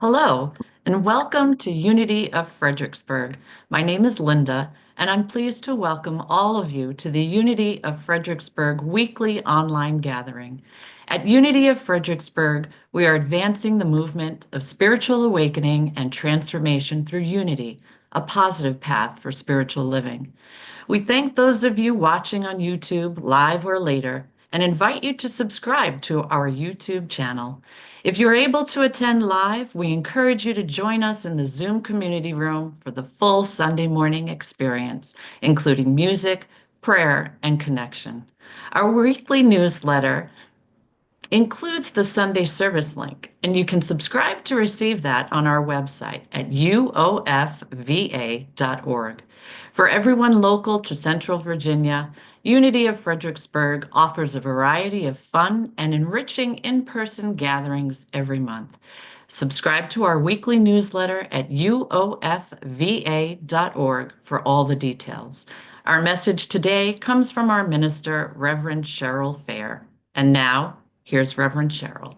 Hello, and welcome to Unity of Fredericksburg. My name is Linda, and I'm pleased to welcome all of you to the Unity of Fredericksburg weekly online gathering. At Unity of Fredericksburg, we are advancing the movement of spiritual awakening and transformation through unity, a positive path for spiritual living. We thank those of you watching on YouTube, live or later, and invite you to subscribe to our YouTube channel. If you're able to attend live, we encourage you to join us in the Zoom community room for the full Sunday morning experience, including music, prayer, and connection. Our weekly newsletter includes the Sunday service link, and you can subscribe to receive that on our website at uofva.org. For everyone local to Central Virginia, Unity of Fredericksburg offers a variety of fun and enriching in-person gatherings every month. Subscribe to our weekly newsletter at uofva.org for all the details. Our message today comes from our minister, Reverend Cheryl Fair. And now, here's Reverend Cheryl.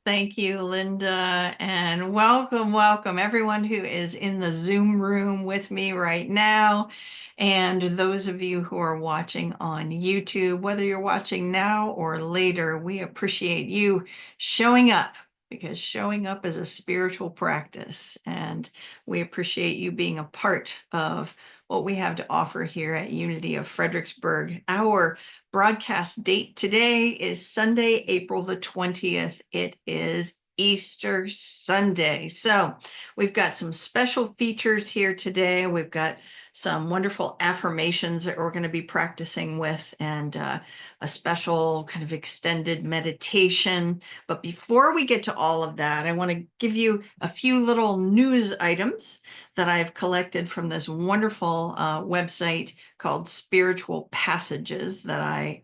Thank you, Linda, and welcome everyone who is in the Zoom room with me right now, and those of you who are watching on YouTube. Whether you're watching now or later, we appreciate you showing up, because showing up is a spiritual practice, and we appreciate you being a part of what we have to offer here at Unity of Fredericksburg. Our broadcast date today is Sunday, April the 20th. It is Easter Sunday. So we've got some special features here today. We've got some wonderful affirmations that we're going to be practicing with, and a special kind of extended meditation. But before we get to all of that, I want to give you a few little news items that I've collected from this wonderful website called Spiritual Passages that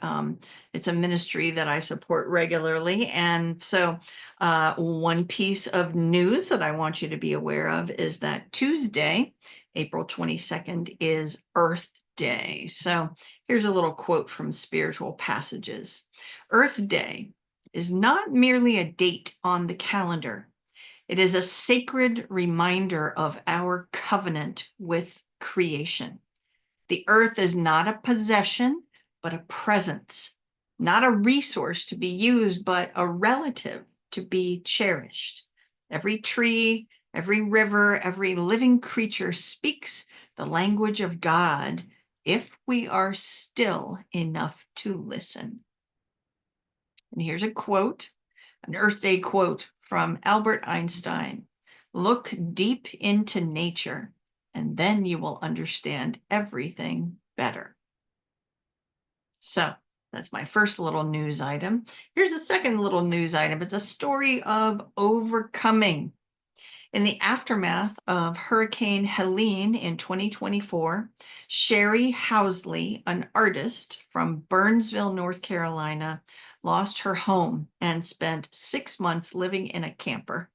it's a ministry that I support regularly. And so one piece of news that I want you to be aware of is that Tuesday, April 22nd, is Earth Day. So here's a little quote from Spiritual Passages. Earth Day is not merely a date on the calendar. It is a sacred reminder of our covenant with creation. The earth is not a possession, but a presence, not a resource to be used, but a relative to be cherished. Every tree, every river, every living creature speaks the language of God if we are still enough to listen. And here's a quote, an Earth Day quote from Albert Einstein. Look deep into nature, and then you will understand everything better. So that's my first little news item. Here's a second little news item. It's a story of overcoming. In the aftermath of Hurricane Helene in 2024, Sherry Housley, an artist from Burnsville, North Carolina, lost her home and spent 6 months living in a camper.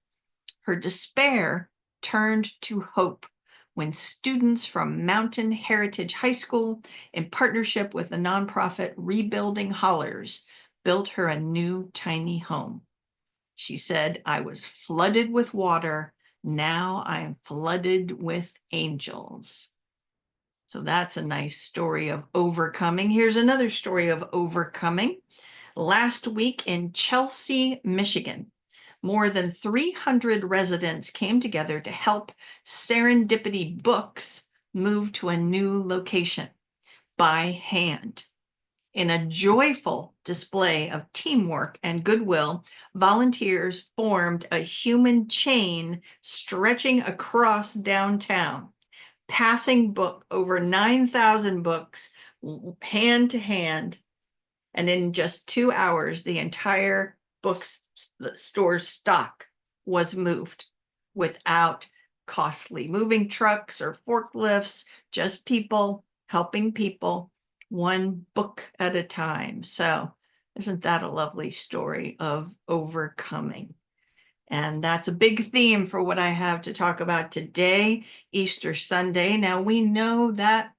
Her despair turned to hope when students from Mountain Heritage High School, in partnership with the nonprofit Rebuilding Hollers, built her a new tiny home. She said, "I was flooded with water. Now I'm flooded with angels." So that's a nice story of overcoming. Here's another story of overcoming. Last week in Chelsea, Michigan, more than 300 residents came together to help Serendipity Books move to a new location by hand. In a joyful display of teamwork and goodwill, volunteers formed a human chain stretching across downtown, passing over 9,000 books hand to hand. And in just 2 hours, the entire store's stock was moved without costly moving trucks or forklifts, just people helping people, one book at a time. So isn't that a lovely story of overcoming? And that's a big theme for what I have to talk about today, Easter Sunday. Now we know that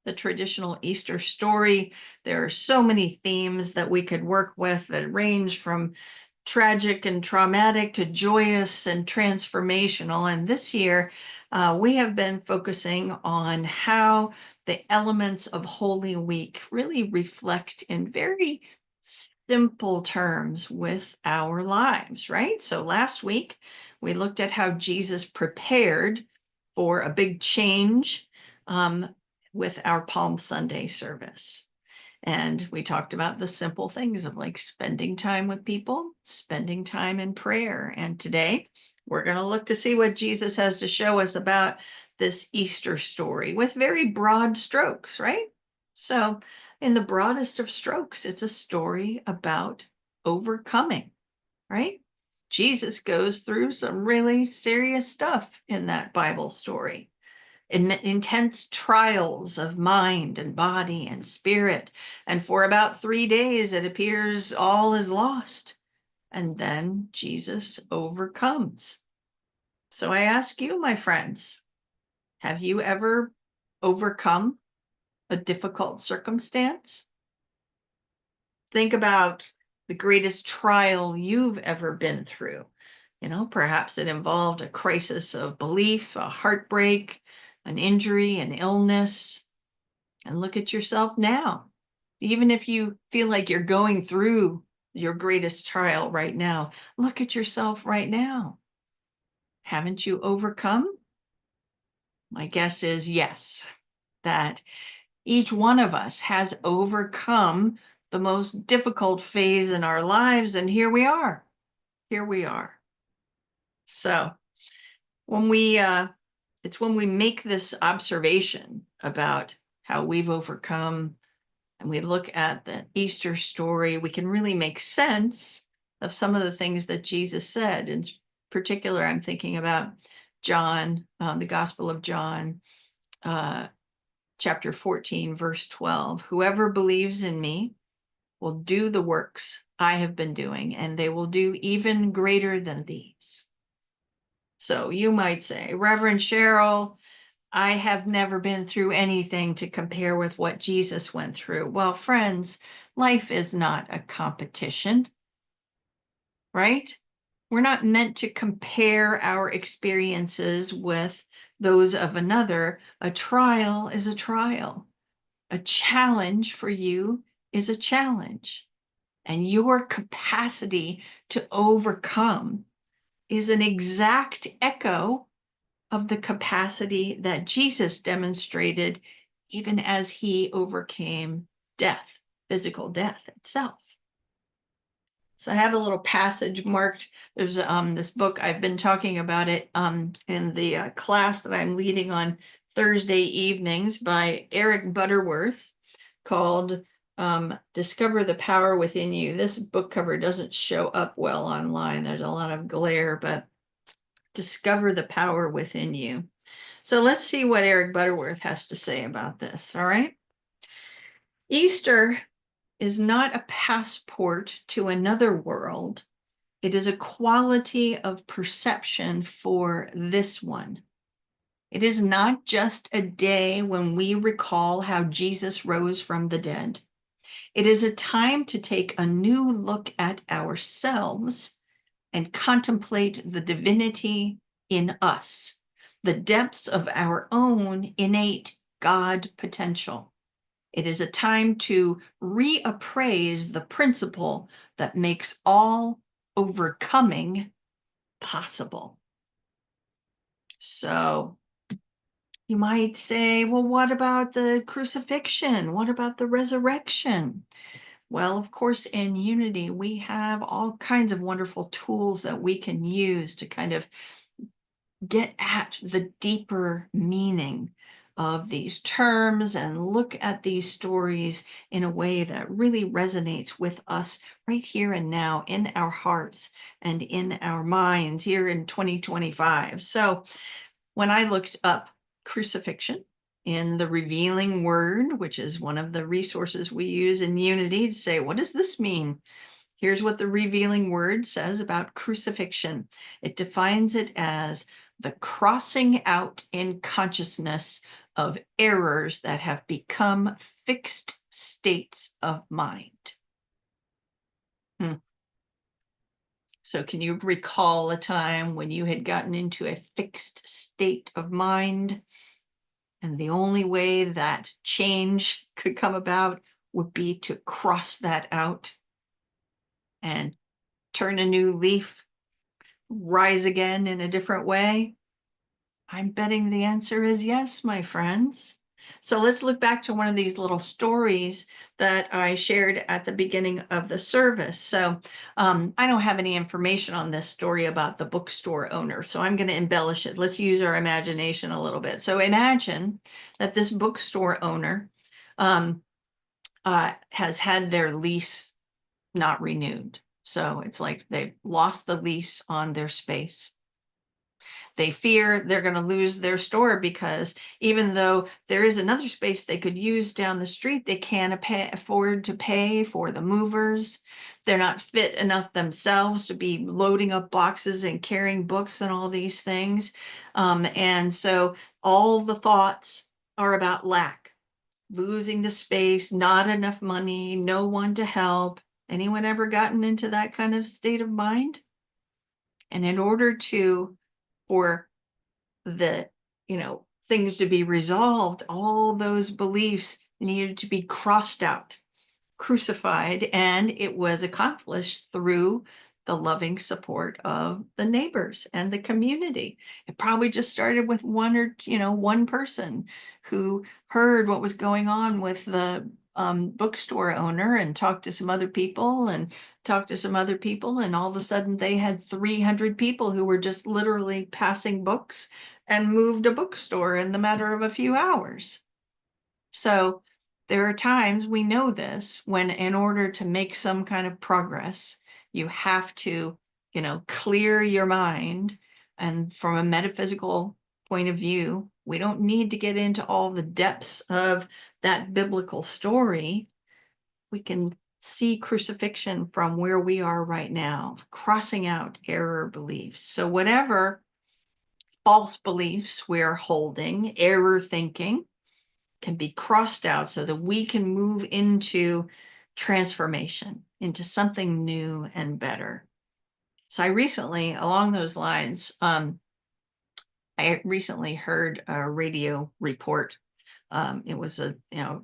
the traditional Easter story, there are so many themes that we could work with that range from tragic and traumatic to joyous and transformational. And this year, we have been focusing on how the elements of Holy Week really reflect in very simple terms with our lives, right? So last week, we looked at how Jesus prepared for a big change with our Palm Sunday service. And we talked about the simple things of like spending time with people, spending time in prayer. And today we're going to look to see what Jesus has to show us about this Easter story with very broad strokes, right? So, in the broadest of strokes, it's a story about overcoming, right? Jesus goes through some really serious stuff in that Bible story, intense trials of mind and body and spirit. And for about 3 days, it appears all is lost. And then Jesus overcomes. So I ask you, my friends, have you ever overcome a difficult circumstance? Think about the greatest trial you've ever been through. Perhaps it involved a crisis of belief, a heartbreak, an injury, an illness. And look at yourself now. Even if you feel like you're going through your greatest trial right now, look at yourself right now. Haven't you overcome? My guess is yes, that each one of us has overcome the most difficult phase in our lives. And here we are. Here we are. So when it's when we make this observation about how we've overcome and we look at the Easter story, we can really make sense of some of the things that Jesus said. In particular, I'm thinking about John, the Gospel of John, chapter 14, verse 12. Whoever believes in me will do the works I have been doing, and they will do even greater than these. So you might say, Reverend Cheryl, I have never been through anything to compare with what Jesus went through. Well, friends, life is not a competition, right? We're not meant to compare our experiences with those of another. A trial is a trial. A challenge for you is a challenge. And your capacity to overcome is an exact echo of the capacity that Jesus demonstrated even as he overcame death, physical death itself. So I have a little passage marked. There's this book, I've been talking about it in the class that I'm leading on Thursday evenings by Eric Butterworth, called Discover the Power Within You. This book cover doesn't show up well online. There's a lot of glare, but Discover the Power Within You. So let's see what Eric Butterworth has to say about this. All right. Easter is not a passport to another world. It is a quality of perception for this one. It is not just a day when we recall how Jesus rose from the dead. It is a time to take a new look at ourselves and contemplate the divinity in us, the depths of our own innate God potential. It is a time to reappraise the principle that makes all overcoming possible. So you might say, well, what about the crucifixion? What about the resurrection? Well, of course, in Unity, we have all kinds of wonderful tools that we can use to kind of get at the deeper meaning of these terms and look at these stories in a way that really resonates with us right here and now in our hearts and in our minds here in 2025. So when I looked up crucifixion in the Revealing Word, which is one of the resources we use in Unity to say, what does this mean? Here's what the Revealing Word says about crucifixion. It defines it as the crossing out in consciousness of errors that have become fixed states of mind. Hmm. So, can you recall a time when you had gotten into a fixed state of mind, and the only way that change could come about would be to cross that out and turn a new leaf, rise again in a different way? I'm betting the answer is yes, my friends. So let's look back to one of these little stories that I shared at the beginning of the service. So I don't have any information on this story about the bookstore owner, so I'm going to embellish it. Let's use our imagination a little bit. So imagine that this bookstore owner um, has had their lease not renewed. So it's like they've lost the lease on their space. They fear they're going to lose their store because even though there is another space they could use down the street, they can't afford to pay for the movers. They're not fit enough themselves to be loading up boxes and carrying books and all these things. And so all the thoughts are about lack, losing the space, not enough money, no one to help. Anyone ever gotten into that kind of state of mind? And in order for the things to be resolved, all those beliefs needed to be crossed out, crucified, and it was accomplished through the loving support of the neighbors and the community. It probably just started with one person who heard what was going on with the bookstore owner and talked to some other people and talked to some other people, and all of a sudden they had 300 people who were just literally passing books and moved a bookstore in the matter of a few hours. So there are times we know this when, in order to make some kind of progress, you have to, clear your mind. And from a metaphysical point of view, we don't need to get into all the depths of that biblical story. We can see crucifixion from where we are right now, crossing out error beliefs. So, whatever false beliefs we're holding, error thinking, can be crossed out so that we can move into transformation, into something new and better. So I recently, along those lines, I recently heard a radio report. It was a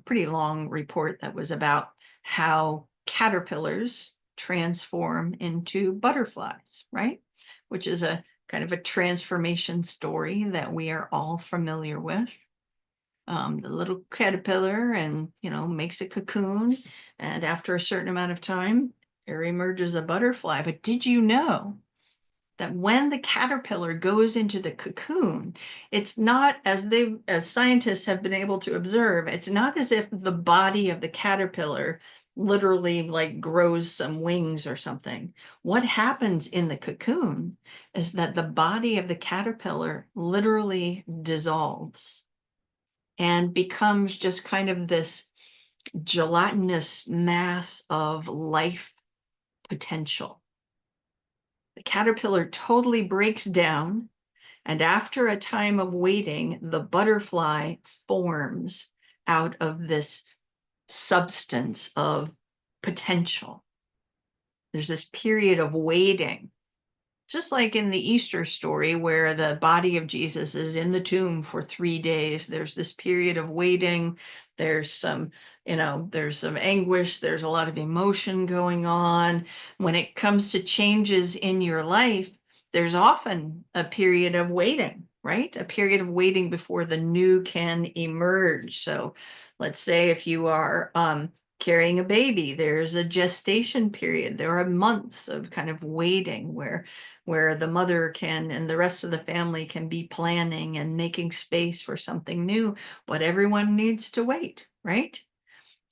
pretty long report that was about how caterpillars transform into butterflies, right? Which is a kind of a transformation story that we are all familiar with. The little caterpillar and makes a cocoon, and after a certain amount of time there emerges a butterfly. But did you know that when the caterpillar goes into the cocoon, it's not, as scientists have been able to observe, it's not as if the body of the caterpillar literally like grows some wings or something. What happens in the cocoon is that the body of the caterpillar literally dissolves and becomes just kind of this gelatinous mass of life potential. The caterpillar totally breaks down, and after a time of waiting, the butterfly forms out of this substance of potential. There's this period of waiting, just like in the Easter story where the body of Jesus is in the tomb for 3 days. There's this period of waiting. There's some anguish. There's a lot of emotion going on. When it comes to changes in your life, there's often a period of waiting, right? A period of waiting before the new can emerge. So let's say if you are carrying a baby, there's a gestation period. There are months of kind of waiting where the mother can and the rest of the family can be planning and making space for something new, but everyone needs to wait, right?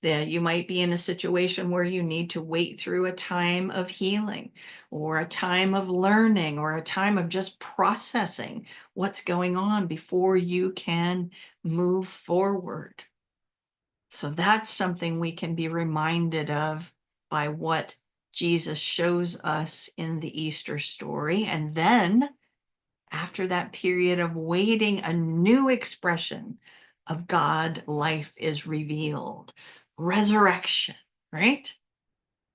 That you might be in a situation where you need to wait through a time of healing or a time of learning or a time of just processing what's going on before you can move forward. So that's something we can be reminded of by what Jesus shows us in the Easter story. And then, after that period of waiting, a new expression of God life is revealed, resurrection, right?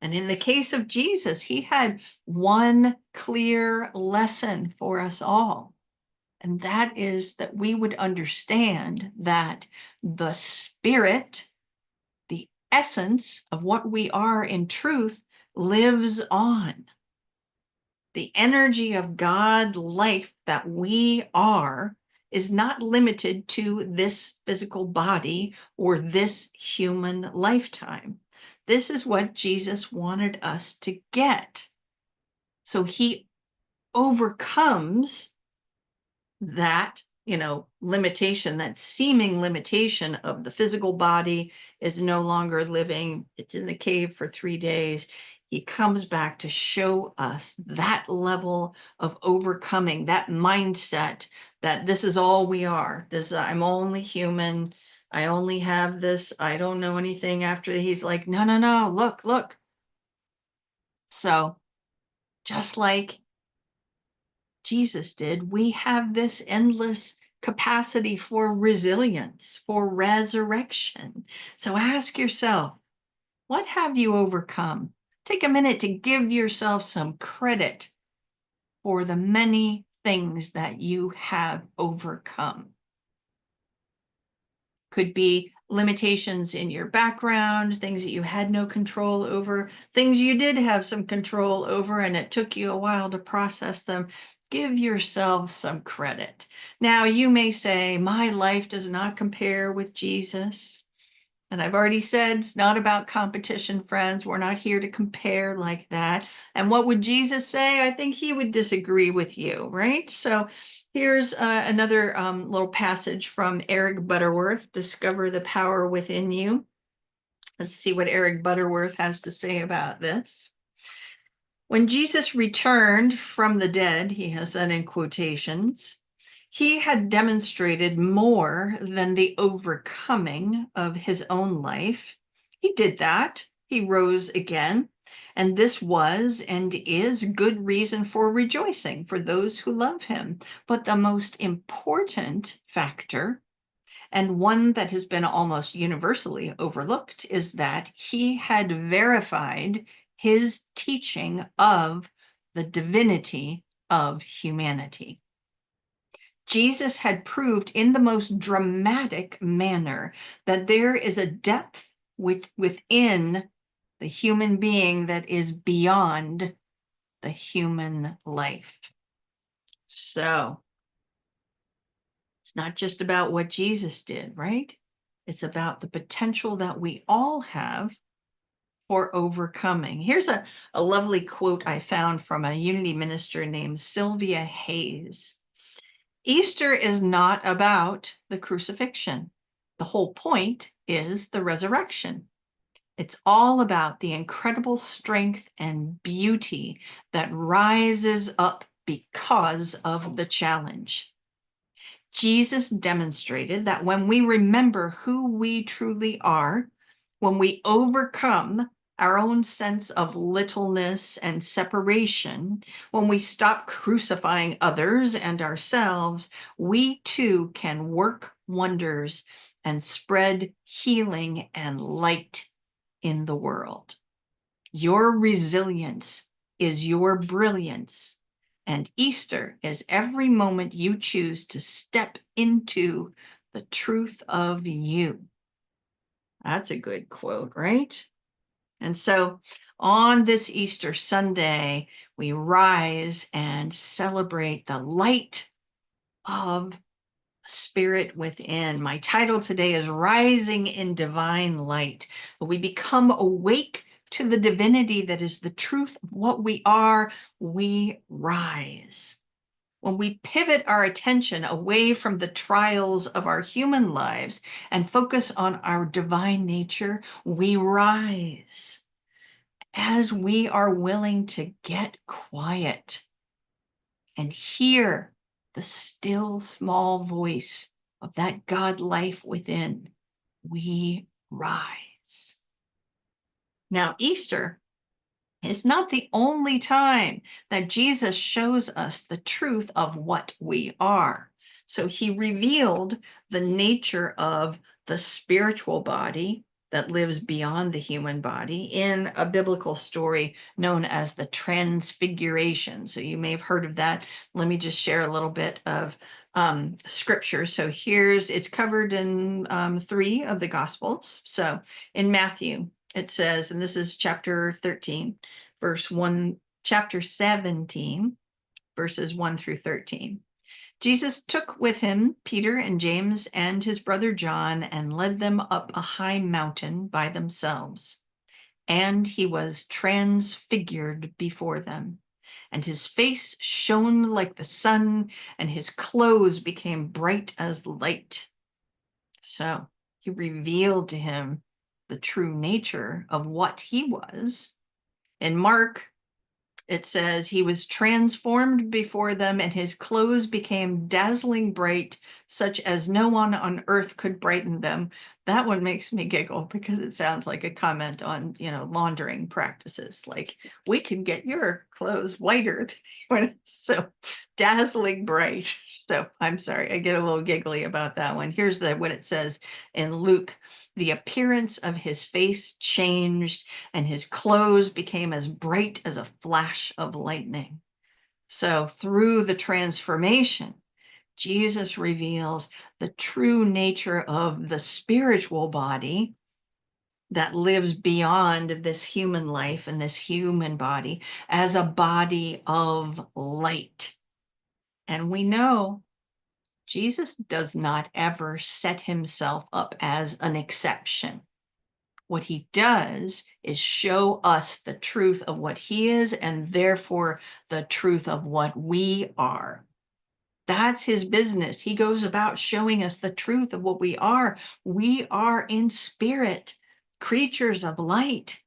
And in the case of Jesus, he had one clear lesson for us all. And that is that we would understand that the spirit, the essence of what we are in truth, lives on. The energy of God life that we are is not limited to this physical body or this human lifetime. This is what Jesus wanted us to get. So he overcomes that, limitation, that seeming limitation of the physical body is no longer living. It's in the cave for 3 days. He comes back to show us that level of overcoming, that mindset that this is all we are. I'm only human. I only have this. I don't know anything after. He's like, no, no, no, look, look. So just like Jesus did, we have this endless capacity for resilience, for resurrection. So ask yourself, what have you overcome? Take a minute to give yourself some credit for the many things that you have overcome. Could be limitations in your background, things that you had no control over, things you did have some control over, and it took you a while to process them. Give yourself some credit. Now, you may say, my life does not compare with Jesus. And I've already said it's not about competition, friends. We're not here to compare like that. And what would Jesus say? I think he would disagree with you, right? So here's another little passage from Eric Butterworth, Discover the Power Within You. Let's see what Eric Butterworth has to say about this. When Jesus returned from the dead, he has that in quotations, he had demonstrated more than the overcoming of his own life. He did that. He rose again. And this was and is good reason for rejoicing for those who love him. But the most important factor, and one that has been almost universally overlooked, is that he had verified his teaching of the divinity of humanity. Jesus had proved in the most dramatic manner that there is a depth within the human being that is beyond the human life. So it's not just about what Jesus did, right? It's about the potential that we all have for overcoming. Here's a lovely quote I found from a Unity minister named Sylvia Hayes. Easter is not about the crucifixion. The whole point is the resurrection. It's all about the incredible strength and beauty that rises up because of the challenge. Jesus demonstrated that when we remember who we truly are, when we overcome our own sense of littleness and separation, when we stop crucifying others and ourselves, we too can work wonders and spread healing and light in the world. Your resilience is your brilliance. And Easter is every moment you choose to step into the truth of you. That's a good quote, right? And so on this Easter Sunday, we rise and celebrate the light of Spirit within. My title today is Rising in Divine Light. We become awake to the divinity that is the truth of what we are, we rise. When we pivot our attention away from the trials of our human lives and focus on our divine nature, we rise. As we are willing to get quiet and hear the still small voice of that God life within, we rise. Now, Easter is not the only time that Jesus shows us the truth of what we are. So he revealed the nature of the spiritual body, that lives beyond the human body in a biblical story known as the Transfiguration. So you may have heard of that. Let me just share a little bit of scripture. So it's covered in 3 of the Gospels. So in Matthew, it says, and this is chapter 13, verse 1, chapter 17, verses 1 through 13. Jesus took with him Peter and James and his brother John and led them up a high mountain by themselves. And he was transfigured before them, and his face shone like the sun, and his clothes became bright as light. So he revealed to him the true nature of what he was. In Mark, it says he was transformed before them and his clothes became dazzling bright, such as no one on earth could brighten them. That one makes me giggle because it sounds like a comment on, laundering practices. Like, we can get your clothes whiter. So dazzling bright. So I'm sorry, I get a little giggly about that one. Here's what it says in Luke. The appearance of his face changed and his clothes became as bright as a flash of lightning. So through the transformation, Jesus reveals the true nature of the spiritual body that lives beyond this human life and this human body as a body of light. And we know Jesus does not ever set himself up as an exception. What he does is show us the truth of what he is and therefore the truth of what we are. That's his business. He goes about showing us the truth of what we are. We are in spirit, creatures of light.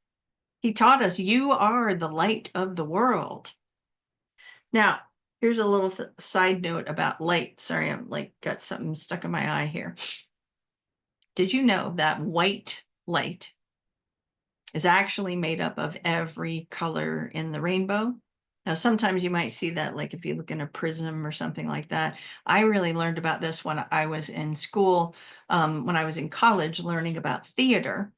He taught us, you are the light of the world. Now, here's a little side note about light. Sorry, I'm got something stuck in my eye here. Did you know that white light is actually made up of every color in the rainbow? Now, sometimes you might see that, like if you look in a prism or something like that. I really learned about this when I was in school, when I was in college learning about theater.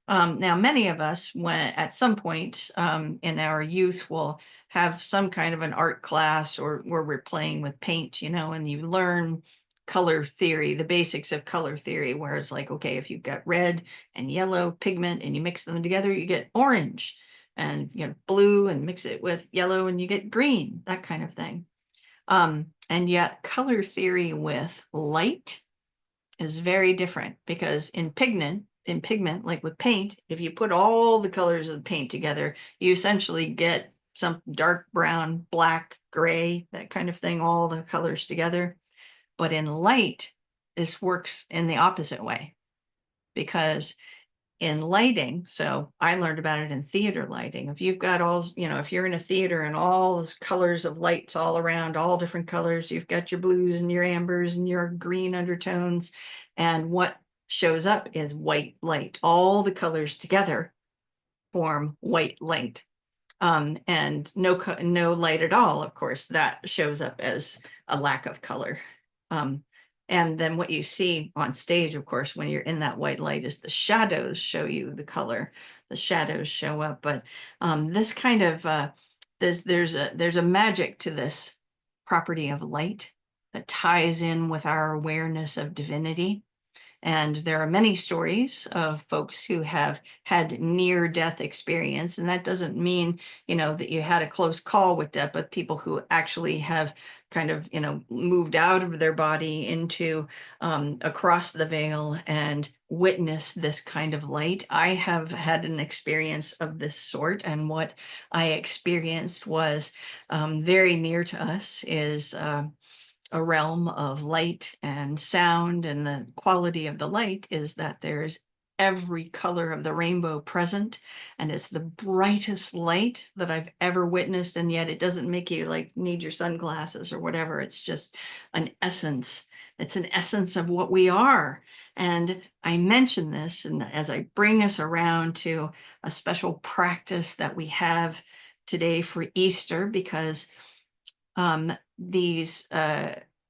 Now, many of us, when at some point in our youth, will have some kind of an art class or where we're playing with paint, and you learn color theory, the basics of color theory, where it's like, okay, if you've got red and yellow pigment and you mix them together, you get orange, and blue and mix it with yellow and you get green, that kind of thing. And yet color theory with light is very different because in pigment, like with paint, if you put all the colors of the paint together, you essentially get some dark brown, black, gray, that kind of thing, all the colors together. But in light, this works in the opposite way because in lighting, so I learned about it in theater lighting. If you've got if you're in a theater and all those colors of lights all around, all different colors, you've got your blues and your ambers and your green undertones, and what shows up is white light. All the colors together form white light. And no light at all, of course, that shows up as a lack of color. And then what you see on stage, of course, when you're in that white light is the shadows show you the color. The shadows show up, but this kind of there's a magic to this property of light that ties in with our awareness of divinity. And there are many stories of folks who have had near death experience. And that doesn't mean, that you had a close call with death, but people who actually have kind of, moved out of their body into across the veil and witnessed this kind of light. I have had an experience of this sort. And what I experienced was very near to us is a realm of light and sound, and the quality of the light is that there's every color of the rainbow present, and it's the brightest light that I've ever witnessed, and yet it doesn't make you need your sunglasses or whatever. It's just an essence. It's an essence of what we are. And I mention this, and as I bring us around to a special practice that we have today for Easter, because these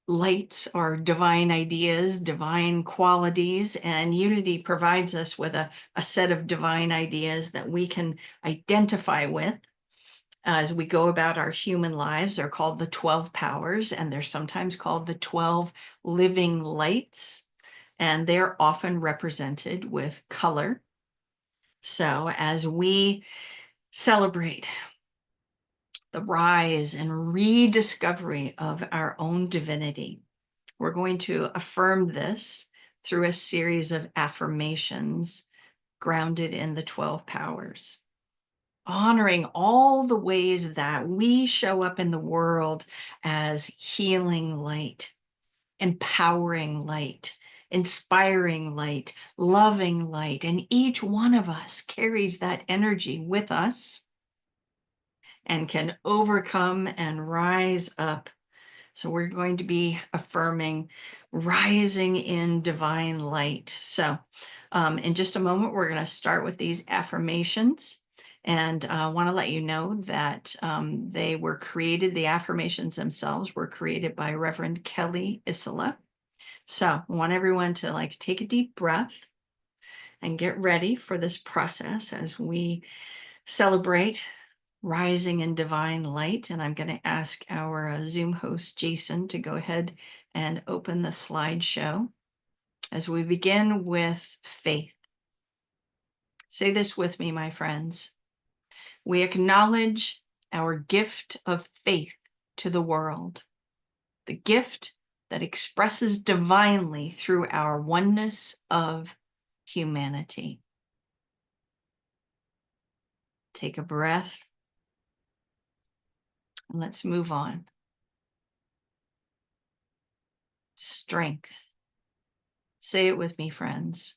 lights are divine ideas, divine qualities, and unity provides us with a set of divine ideas that we can identify with as we go about our human lives. They're called the 12 powers, and they're sometimes called the 12 living lights, and they're often represented with color. So as we celebrate the rise and rediscovery of our own divinity, we're going to affirm this through a series of affirmations grounded in the 12 powers, honoring all the ways that we show up in the world as healing light, empowering light, inspiring light, loving light. And each one of us carries that energy with us and can overcome and rise up. So we're going to be affirming rising in divine light. So in just a moment, we're going to start with these affirmations. And I want to let you know that they were created, the affirmations themselves were created by Reverend Kelly Isola. So I want everyone to take a deep breath and get ready for this process as we celebrate rising in divine light. And I'm going to ask our Zoom host, Jason, to go ahead and open the slideshow as we begin with faith. Say this with me, my friends. We acknowledge our gift of faith to the world, the gift that expresses divinely through our oneness of humanity. Take a breath and let's move on. Strength. Say it with me, friends.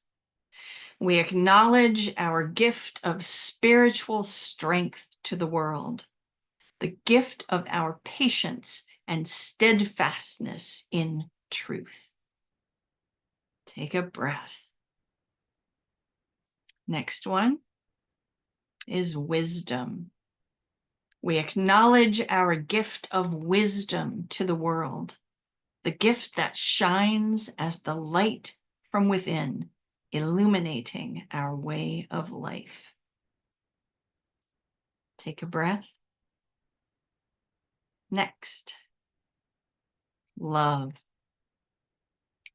We acknowledge our gift of spiritual strength to the world, the gift of our patience and steadfastness in truth. Take a breath. Next one is wisdom. We acknowledge our gift of wisdom to the world, the gift that shines as the light from within, illuminating our way of life. Take a breath. Next, love.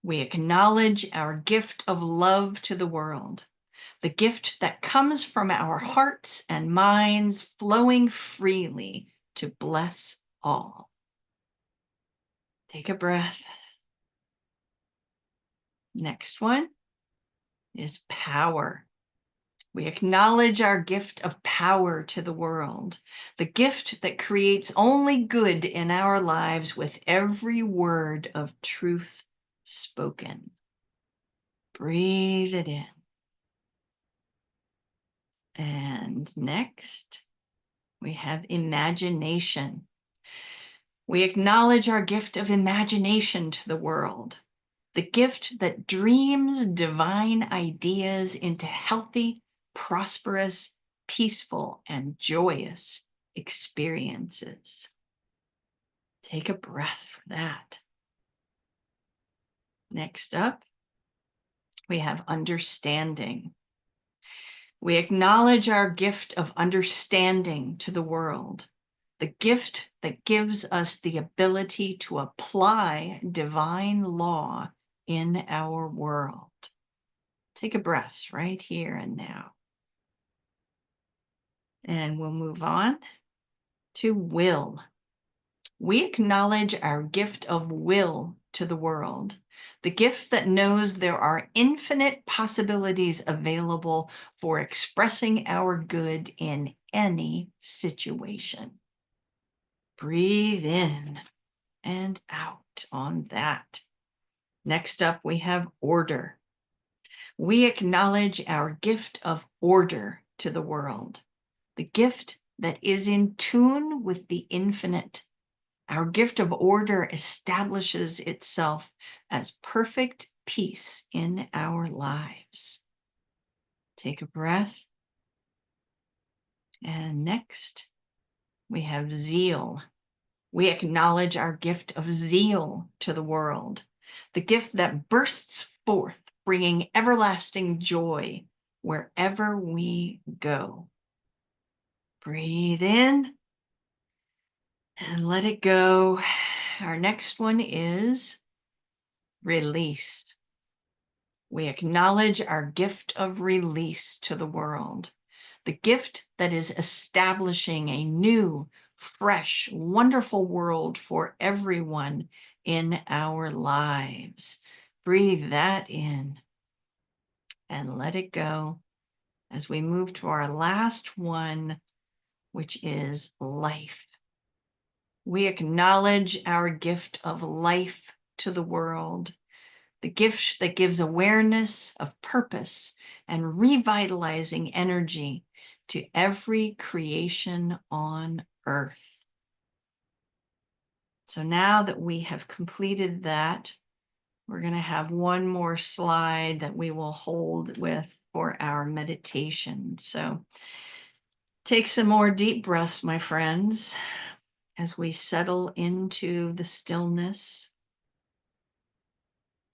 We acknowledge our gift of love to the world, the gift that comes from our hearts and minds flowing freely to bless all. Take a breath. Next one is power. We acknowledge our gift of power to the world, the gift that creates only good in our lives with every word of truth spoken. Breathe it in. And next, we have imagination. We acknowledge our gift of imagination to the world, the gift that dreams divine ideas into healthy, prosperous, peaceful, and joyous experiences. Take a breath for that. Next up, we have understanding. We acknowledge our gift of understanding to the world, the gift that gives us the ability to apply divine law in our world. Take a breath right here and now. And we'll move on to will. We acknowledge our gift of will to the world, the gift that knows there are infinite possibilities available for expressing our good in any situation. Breathe in and out on that. Next up, we have order. We acknowledge our gift of order to the world, the gift that is in tune with the infinite. Our gift of order establishes itself as perfect peace in our lives. Take a breath. And next, we have zeal. We acknowledge our gift of zeal to the world, the gift that bursts forth, bringing everlasting joy wherever we go. Breathe in and let it go. Our next one is release. We acknowledge our gift of release to the world, the gift that is establishing a new, fresh, wonderful world for everyone in our lives. Breathe that in and let it go as we move to our last one, which is life. We acknowledge our gift of life to the world, the gift that gives awareness of purpose and revitalizing energy to every creation on earth. So now that we have completed that, we're going to have one more slide that we will hold with for our meditation. So take some more deep breaths, my friends, as we settle into the stillness.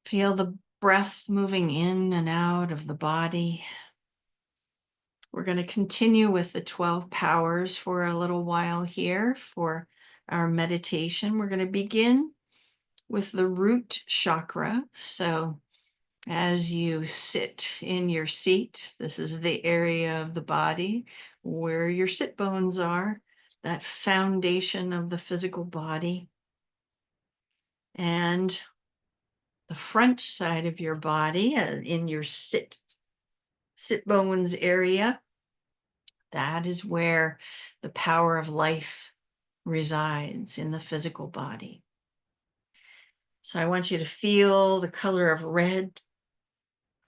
Feel the breath moving in and out of the body. We're going to continue with the 12 powers for a little while here for our meditation. We're going to begin with the root chakra. So as you sit in your seat, this is the area of the body where your sit bones are, that foundation of the physical body. And the front side of your body, in your sit bones area, that is where the power of life resides in the physical body. So I want you to feel the color of red,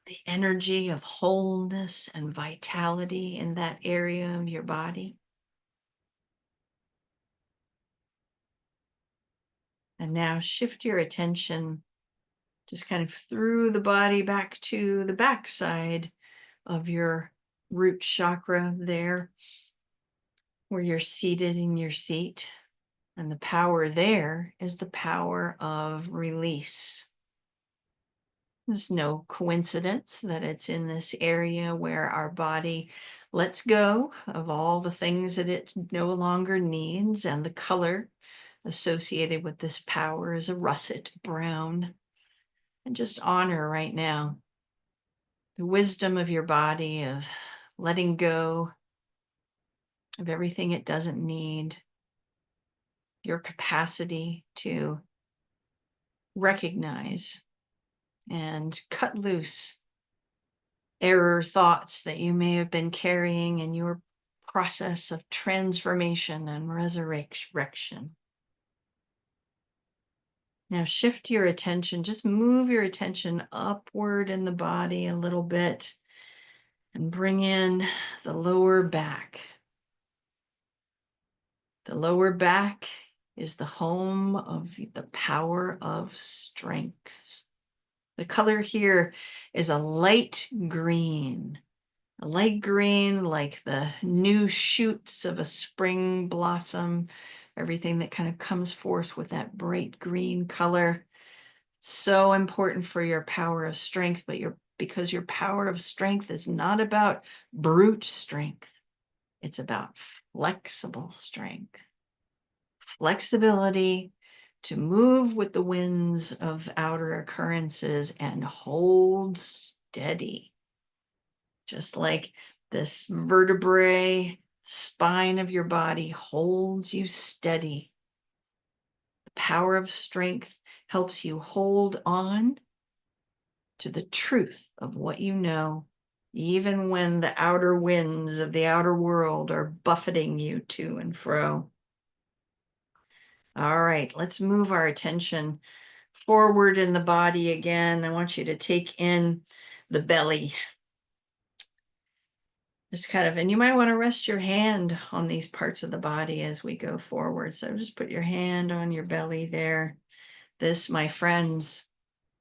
the energy of wholeness and vitality in that area of your body. And now shift your attention just kind of through the body back to the back side of your root chakra there, where you're seated in your seat. And the power there is the power of release. There's no coincidence that it's in this area where our body lets go of all the things that it no longer needs, and the color associated with this power is a russet brown. And just honor right now the wisdom of your body of letting go of everything it doesn't need, your capacity to recognize and cut loose error thoughts that you may have been carrying in your process of transformation and resurrection. Now shift your attention, just move your attention upward in the body a little bit and bring in the lower back. The lower back is the home of the power of strength. The color here is a light green like the new shoots of a spring blossom, everything that kind of comes forth with that bright green color. So important for your power of strength, because your power of strength is not about brute strength. It's about flexible strength, flexibility to move with the winds of outer occurrences and hold steady. Just like this vertebrae spine of your body holds you steady. The power of strength helps you hold on to the truth of what you know, even when the outer winds of the outer world are buffeting you to and fro. All right, let's move our attention forward in the body again. I want you to take in the belly. Just kind of, and you might want to rest your hand on these parts of the body as we go forward. So just put your hand on your belly there. This, my friends,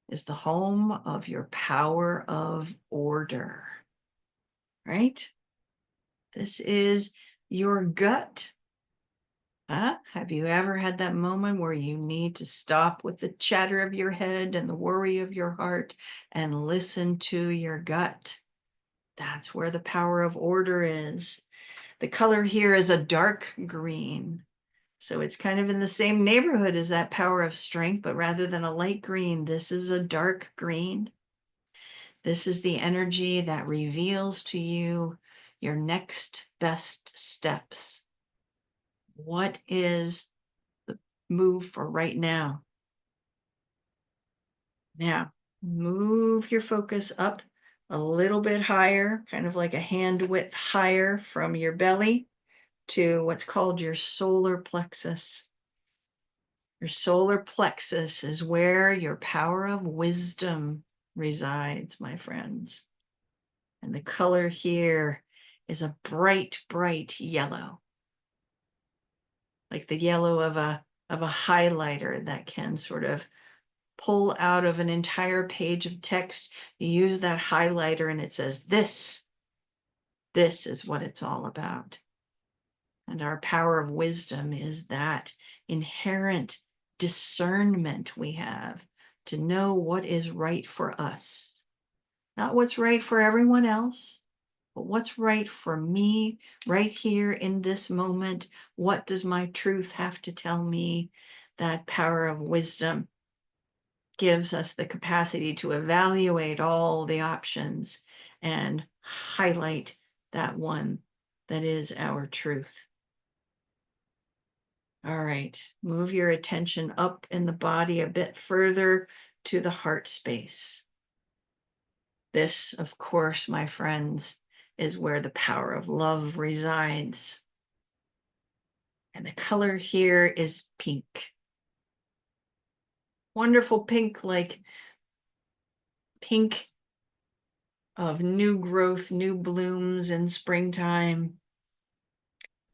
is the home of your power of order, right? This is your gut Have you ever had that moment where you need to stop with the chatter of your head and the worry of your heart and listen to your gut? That's where the power of order is. The color here is a dark green. So it's kind of in the same neighborhood as that power of strength, but rather than a light green, this is a dark green. This is the energy that reveals to you your next best steps. What is the move for right now? Now, move your focus up a little bit higher, kind of like a hand width higher from your belly to what's called your solar plexus. Your solar plexus is where your power of wisdom resides, my friends. And the color here is a bright, bright yellow, like the yellow of a highlighter that can sort of pull out of an entire page of text. You use that highlighter and it says, this is what it's all about. And our power of wisdom is that inherent discernment we have to know what is right for us. Not what's right for everyone else, but what's right for me right here in this moment. What does my truth have to tell me? That power of wisdom gives us the capacity to evaluate all the options and highlight that one that is our truth. All right, move your attention up in the body a bit further to the heart space. This, of course, my friends, is where the power of love resides. And the color here is pink. Wonderful pink, like pink of new growth, new blooms in springtime.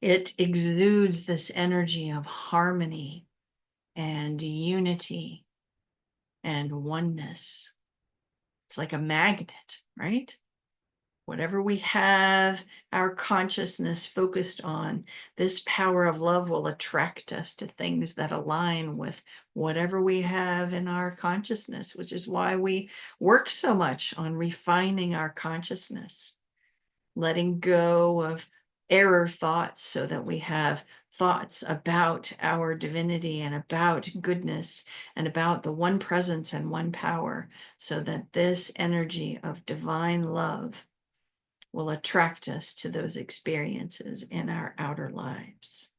It exudes this energy of harmony and unity and oneness. It's like a magnet, right? Whatever we have our consciousness focused on, this power of love will attract us to things that align with whatever we have in our consciousness, which is why we work so much on refining our consciousness, letting go of error thoughts so that we have thoughts about our divinity and about goodness and about the one presence and one power, so that this energy of divine love will attract us to those experiences in our outer lives.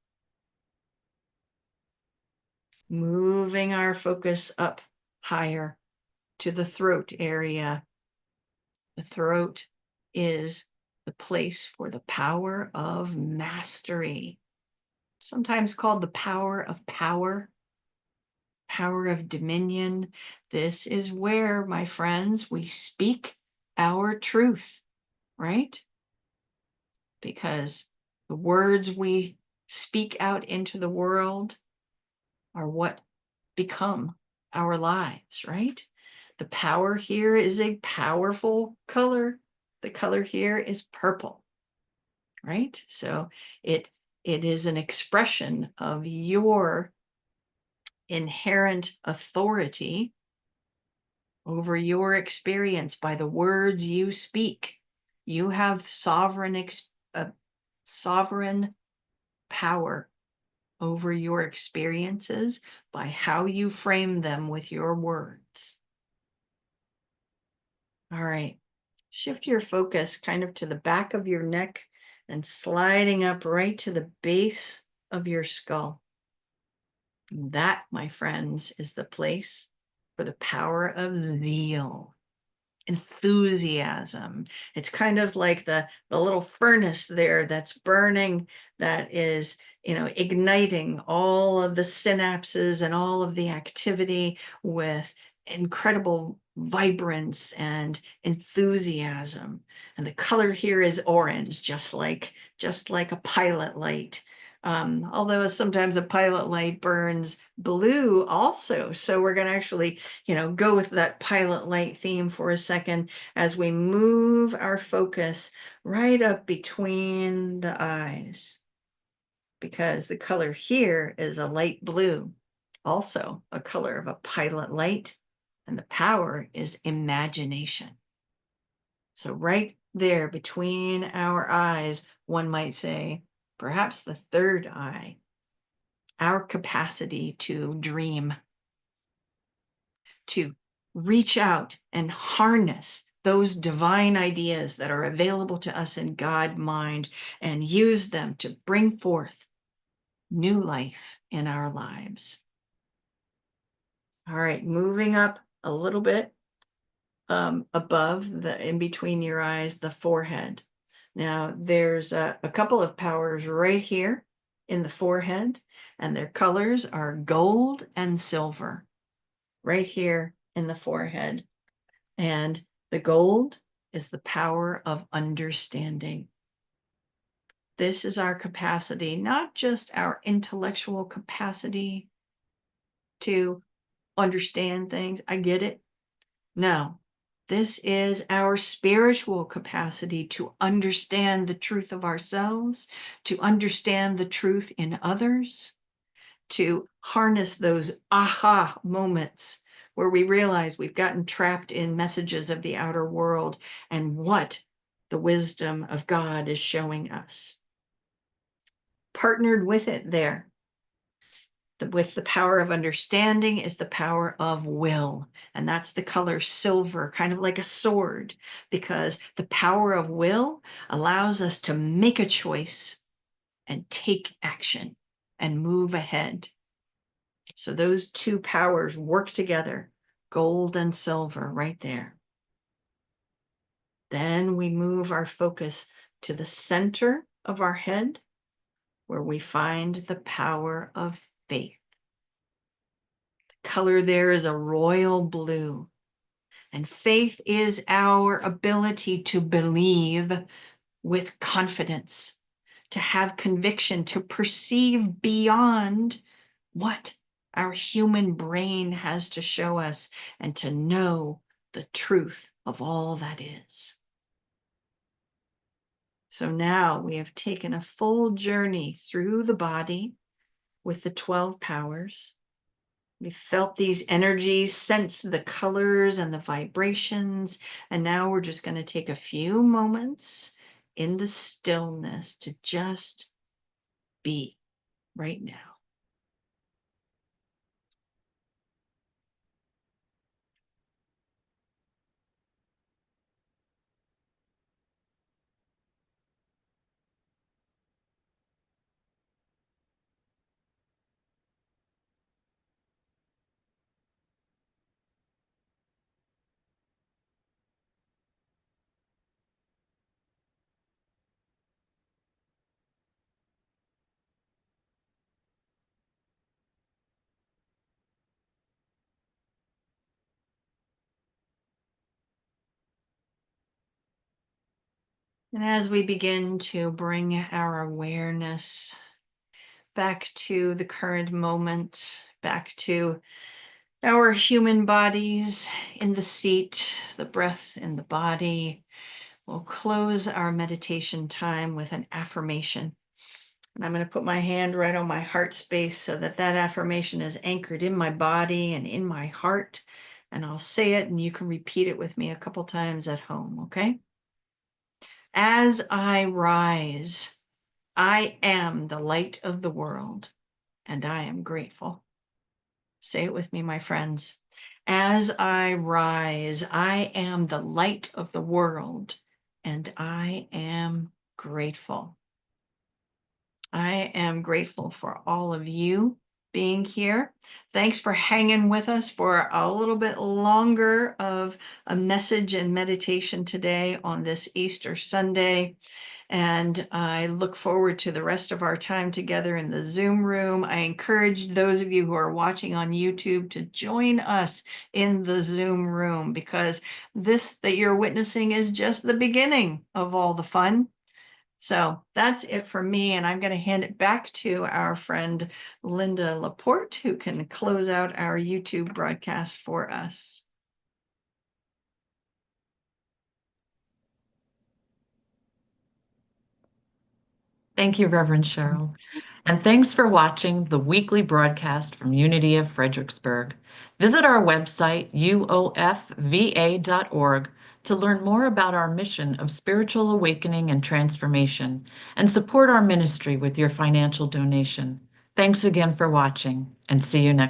Moving our focus up higher to the throat area. The throat is the place for the power of mastery, sometimes called the power of power, power of dominion. This is where, my friends, we speak our truth, right? Because the words we speak out into the world are what become our lives, right? The power here is a powerful color. The color here is purple, right? So it is an expression of your inherent authority over your experience by the words you speak. You have sovereign power over your experiences by how you frame them with your words. All right, shift your focus kind of to the back of your neck and sliding up right to the base of your skull. That, my friends, is the place for the power of zeal, enthusiasm. It's kind of like the little furnace there that's burning, that is, igniting all of the synapses and all of the activity with incredible vibrance and enthusiasm. And the color here is orange, just like a pilot light. Although sometimes a pilot light burns blue also. So we're going to actually, go with that pilot light theme for a second as we move our focus right up between the eyes, because the color here is a light blue, also a color of a pilot light, and the power is imagination. So right there between our eyes, one might say, perhaps the third eye, our capacity to dream, to reach out and harness those divine ideas that are available to us in God mind and use them to bring forth new life in our lives. All right, moving up a little bit above in between your eyes, the forehead. Now there's a couple of powers right here in the forehead, and their colors are gold and silver right here in the forehead. And the gold is the power of understanding. This is our capacity, not just our intellectual capacity to understand things. I get it. No, this is our spiritual capacity to understand the truth of ourselves, to understand the truth in others, to harness those aha moments where we realize we've gotten trapped in messages of the outer world and what the wisdom of God is showing us. Partnered with it there, with the power of understanding is the power of will. And that's the color silver, kind of like a sword, because the power of will allows us to make a choice and take action and move ahead. So those two powers work together, gold and silver right there. Then we move our focus to the center of our head, where we find the power of faith. Color there is a royal blue. And faith is our ability to believe with confidence, to have conviction, to perceive beyond what our human brain has to show us, and to know the truth of all that is. So now we have taken a full journey through the body with the 12 powers. We felt these energies, sensed the colors and the vibrations, and now we're just going to take a few moments in the stillness to just be right now. And as we begin to bring our awareness back to the current moment, back to our human bodies in the seat, the breath in the body, we'll close our meditation time with an affirmation. And I'm going to put my hand right on my heart space so that that affirmation is anchored in my body and in my heart. And I'll say it and you can repeat it with me a couple times at home, okay? As I rise, I am the light of the world, and I am grateful. Say it with me, my friends. As I rise, I am the light of the world, and I am grateful. I am grateful for all of you being here. Thanks for hanging with us for a little bit longer of a message and meditation today on this Easter Sunday. And I look forward to the rest of our time together in the Zoom room. I encourage those of you who are watching on YouTube to join us in the Zoom room, because this that you're witnessing is just the beginning of all the fun. So that's it for me, and I'm going to hand it back to our friend Linda Laporte, who can close out our YouTube broadcast for us. Thank you, Reverend Cheryl. And thanks for watching the weekly broadcast from Unity of Fredericksburg. Visit our website, uofva.org, to learn more about our mission of spiritual awakening and transformation, and support our ministry with your financial donation. Thanks again for watching, and see you next